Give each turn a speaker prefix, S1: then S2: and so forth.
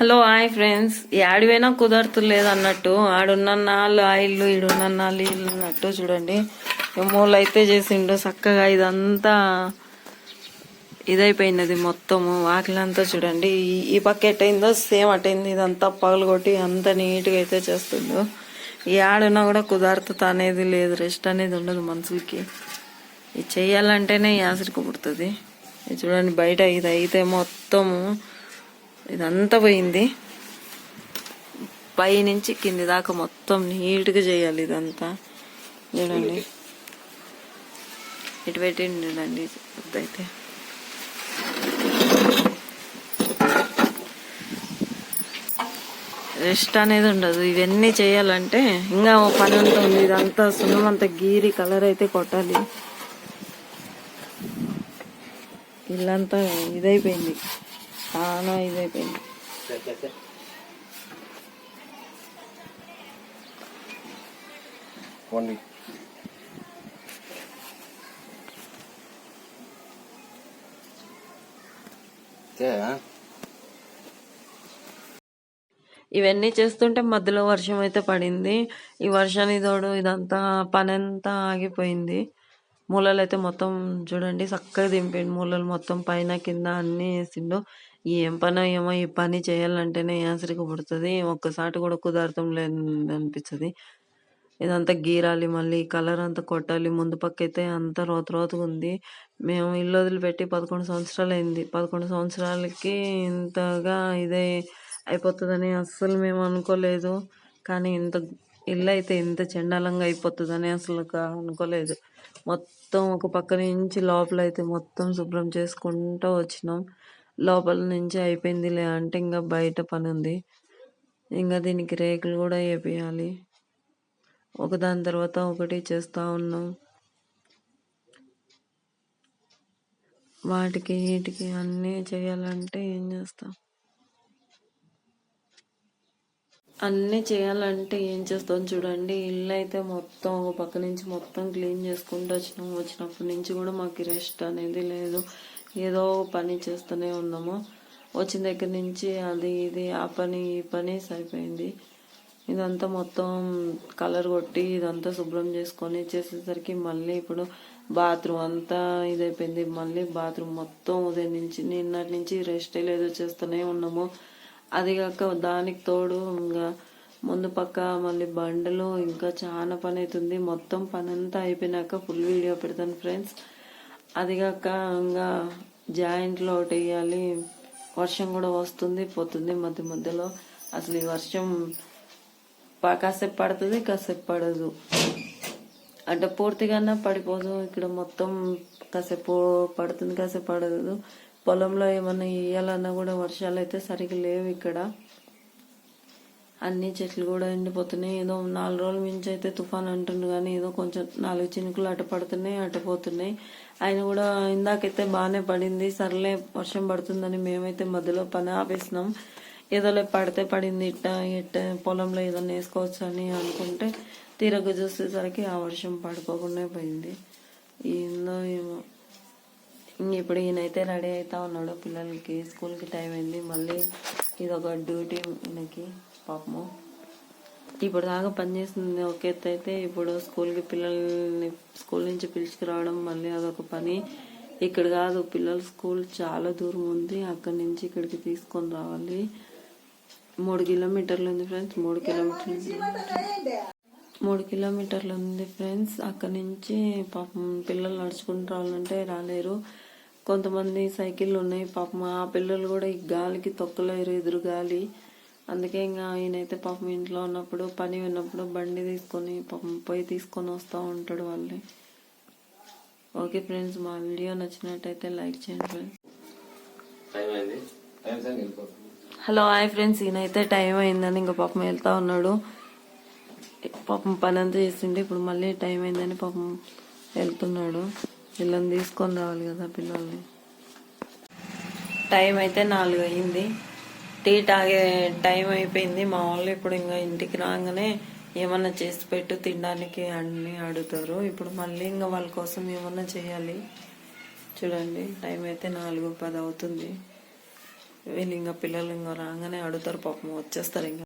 S1: Hello hi friends. ఆడిపోయినా కుదరతులేదు అన్నట్టు, ఆడున్న నాళ్ళు ఆ ఇల్లు ఈడున్న నాళ్ళు ఇల్లు అన్నట్టు. చూడండి మూలు అయితే చేసిండు చక్కగా. ఇదంతా ఇదైపోయినది మొత్తము వాకిలంతా. చూడండి ఈ పక్క ఎట్టయిందో సేమ్ అటైంది. ఇదంతా పగలు కొట్టి అంత నీట్గా అయితే చేస్తుండు. ఈ ఆడున్నా కూడా కుదరత అనేది లేదు, రెస్ట్ అనేది ఉండదు మనుషులకి. ఇది చెయ్యాలంటేనే యాసరికి పుడుతుంది. చూడండి బయట ఇది అయితే మొత్తము ఇదంతా పోయింది. పై నుంచి కింది దాకా మొత్తం నీట్గా చేయాలి ఇదంతా. చూడండి ఇటు పెట్టిండి. చూడండి అయితే రెస్ట్ అనేది ఉండదు. ఇవన్నీ చేయాలంటే ఇంకా పని ఉంటుంది. ఇదంతా సున్నమంతా గీరి కలర్ అయితే కొట్టాలి. ఇల్లంతా ఇదైపోయింది, చాలా ఇదైపోయింది. ఇవన్నీ చేస్తుంటే మధ్యలో వర్షం అయితే పడింది. ఈ వర్షానికి తోడు ఇదంతా పని అంతా ఆగిపోయింది. మూలలు అయితే మొత్తం చూడండి చక్కగా దింపిండు. మూలలు మొత్తం పైన కింద అన్నీ వేసిండు. ఏం పనో ఏమో, ఈ పని చేయాలంటేనే యాసరికి పుడుతుంది. ఒక్కసారి కూడా కుదరతం లేదు అనిపిస్తుంది. ఇదంతా గీరాలి, మళ్ళీ కలర్ అంతా కొట్టాలి. ముందు పక్క అయితే అంత రోతగా ఉంది. మేము ఇల్లు వదిలిపెట్టి 11 సంవత్సరాలు అయింది. 11 సంవత్సరాలకి ఇంతగా ఇదే అయిపోతుందని అస్సలు మేము అనుకోలేదు. కానీ ఇంత ఇల్లు అయితే ఇంత చండాలంగా అయిపోతుందని అసలు అనుకోలేదు. మొత్తం ఒక పక్క నుంచి లోపల అయితే మొత్తం శుభ్రం చేసుకుంటూ వచ్చినాం. లోపల నుంచి అయిపోయిందిలే అంటే ఇంకా బయట పని ఉంది. ఇంకా దీనికి రేకులు కూడా వేపియాలి. ఒకదాని తర్వాత ఒకటి చేస్తూ ఉన్నాం. వాటికి వీటికి అన్నీ చేయాలంటే ఏం చేస్తాం? అన్నీ చేయాలంటే ఏం చేస్తాం? చూడండి ఇల్లు అయితే మొత్తం ఒక పక్క నుంచి మొత్తం క్లీన్ చేసుకుంటూ వచ్చినాం. వచ్చినప్పటి నుంచి కూడా మాకు రెస్ట్ అనేది లేదు. ఏదో పని చేస్తూనే ఉన్నాము. వచ్చిన దగ్గర నుంచి అది ఇది ఆ పని ఈ పని సరిపోయింది. ఇదంతా మొత్తం కలర్ కొట్టి ఇదంతా శుభ్రం చేసుకొని చేసేసరికి మళ్ళీ ఇప్పుడు బాత్రూమ్ అంతా ఇదైపోయింది. మళ్ళీ బాత్రూమ్ మొత్తం ఉదయం నుంచి నిన్నటి నుంచి రెస్టే లేదు, చేస్తూనే ఉన్నాము. అది కాక దానికి తోడు ఇంకా ముందు పక్క మళ్ళీ బండలు, ఇంకా చాలా పని అవుతుంది. మొత్తం పని అంతా అయిపోయినాక ఫుల్ వీడియో పెడతాను ఫ్రెండ్స్. అది కాక ఇంకా జాయింట్లో ఒకటి వేయాలి. వర్షం కూడా వస్తుంది పోతుంది మధ్య మధ్యలో. అసలు ఈ వర్షం కాసేపు పడుతుంది, కాసేపు పడదు. అంటే పూర్తిగానే పడిపోదు. ఇక్కడ మొత్తం కాసేపు పడుతుంది, కాసేపు పడదు. పొలంలో ఏమన్నా వేయాలన్నా కూడా వర్షాలు అయితే సరిగ్గా లేవు. ఇక్కడ అన్ని చెట్లు కూడా ఎండిపోతున్నాయి. ఏదో 4 రోజుల మించి అయితే తుఫాన్ అంటుండు, కానీ ఏదో కొంచెం 4 చినుకులు అటు పడుతున్నాయి అటు పోతున్నాయి. ఆయన కూడా ఇందాకైతే బాగానే పడింది. సర్లే వర్షం పడుతుందని మేమైతే మధ్యలో పని ఆపేసినాం. ఏదోలే పడితే పడింది, ఇట్ట పొలంలో ఏదన్నా వేసుకోవచ్చు అని అనుకుంటే తీరగా చూసేసరికి ఆ వర్షం పడిపోకుండా పోయింది. ఏందో ఏమో. ఇప్పుడు ఈయనైతే రెడీ అవుతా ఉన్నాడు. పిల్లలకి స్కూల్కి టైం అయింది. మళ్ళీ ఇదొక డ్యూటీ ఈయనకి పాపము. ఇప్పుడు దాకా పనిచేస్తుంది ఒక ఎత్తు అయితే, ఇప్పుడు స్కూల్కి పిల్లల్ని స్కూల్ నుంచి పిలుచుకురావడం మళ్ళీ అదొక పని. ఇక్కడ కాదు, పిల్లల స్కూల్ చాలా దూరం ఉంది. అక్కడి నుంచి ఇక్కడికి తీసుకొని రావాలి. 3 కిలోమీటర్లు ఉంది ఫ్రెండ్స్. 3 కిలోమీటర్లు ఉంది ఫ్రెండ్స్. అక్కడి నుంచి పాపం పిల్లలు నడుచుకుంటూ రావాలంటే రాలేరు. కొంతమంది సైకిళ్ళు ఉన్నాయి. పాపం ఆ పిల్లలు కూడా ఈ గాలికి తొక్కలేరు, ఎదురు గాలి. అందుకే ఇంకా ఈయనైతే పాపం ఇంట్లో ఉన్నప్పుడు పని ఉన్నప్పుడు బండి తీసుకొని పాపం పోయి తీసుకొని వస్తూ ఉంటాడు వాళ్ళని. ఓకే ఫ్రెండ్స్, మా వీడియో నచ్చినట్టయితే లైక్ చేయండి ఫ్రెండ్స్. Hello hi friends. ఈయనైతే టైం అయిందని ఇంకా పాపం వెళ్తా ఉన్నాడు. పాపం పని అంతా చేసిండే, ఇప్పుడు మళ్ళీ టైం అయిందని పాపం వెళ్తున్నాడు. పిల్లల్ని తీసుకొని రావాలి కదా పిల్లల్ని. టైం అయితే 4 అయింది. టీ తాగే టైం అయిపోయింది. మా వాళ్ళు ఇప్పుడు ఇంకా ఇంటికి రాగానే ఏమన్నా చేసి పెట్టు తినడానికి అన్నీ అడుగుతారు. ఇప్పుడు మళ్ళీ ఇంకా వాళ్ళ కోసం ఏమన్నా చేయాలి. చూడండి టైం అయితే 4:10 అవుతుంది. వీళ్ళు ఇంకా పిల్లలు ఇంకా రాగానే అడుగుతారు, పాపం వచ్చేస్తారు ఇంకా.